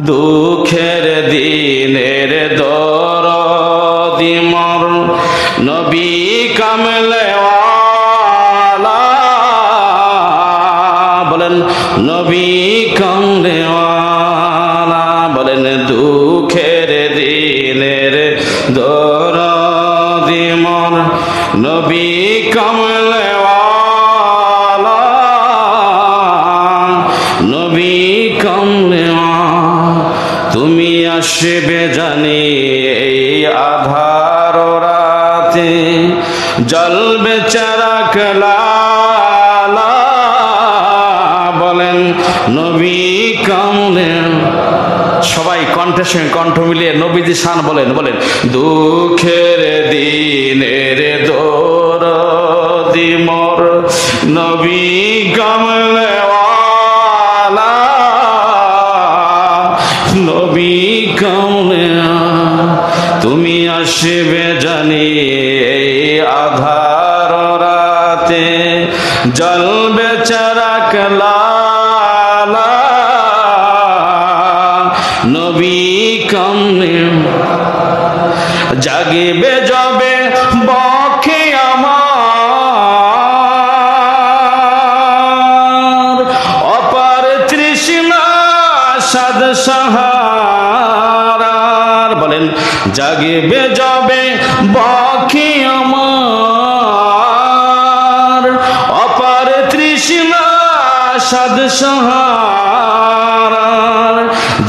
দুঃখের দিনের দরদি মোর নবী কামলেওয়ালা, বলেন নবী কামলেওয়ালা, বলেন দুঃখের দিনের দরদি মোর নবী কামলেওয়ালা, নবী কামলেওয়ালা। তুমি আসবে জানি এই আধার রাতে, জ্বলবে চারাক লালা, বলেন নবী কামলে। সবাই কণ্ঠের সঙ্গে কণ্ঠ মিলিয়ে নবীজি শান বলেন, বলেন দুঃখের দিনের দরদি মোর নবী কামলেওয়ালা, নবী কামলে। তুমি আসবে জানি এই আধার রাতে, জ্বলবে চারাক লালা, নবী কামলে। জাগিবে যাবে বক্ষে আমার, অপার তৃষ্ণা সাদ সাহারার, বলেন জাগিবে যাবে বক্ষে আমার, অপার তৃষ্ণা সাদ সাহারার।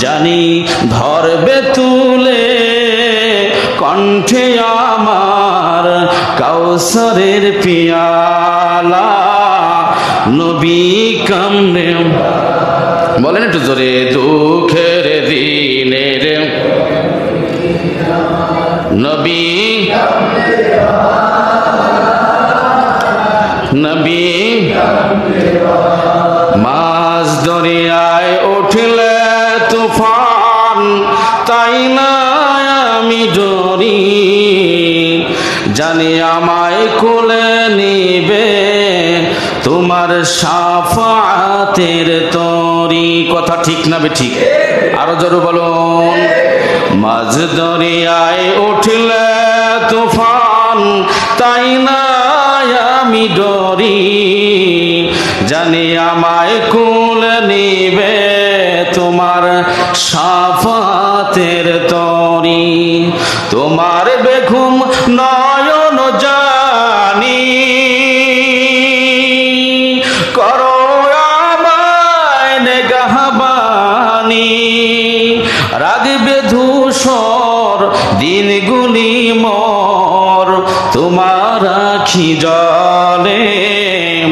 জানি ধরবে তুলে কণ্ঠে আমার কাউসারের পিয়ালা, নবী কামলে। বলেন একটু জোরে দুঃখের দিনের নবী, নবী। মাঝ দরিয়ায় উঠলে তুফান, তাই না আমি ডরি, জানি আমায় কোলে নিবে তোমার শাফাতের তরি। কথা ঠিক না বে ঠিক? আরো জোরে বলুন। মাঝ দরিয়ায় উঠলে তুফান, তাই না আমি ডরি, জানি আমায় কোলে নিবে তোমার শাফাতের তরি। তোমার বেঘুম নয়ন জানি, করো আমায় নেগাহবানি, রাগবে ধূসর দিনগুলি মোর তোমার আখি জলে,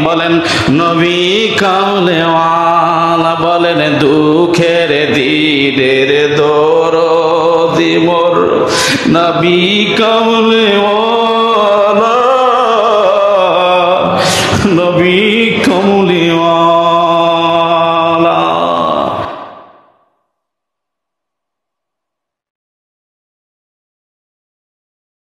বলেন নবী কামলেওয়ালা, বলেন দুঃখের দিনের দরদি মোর নবী কামলেওয়ালা।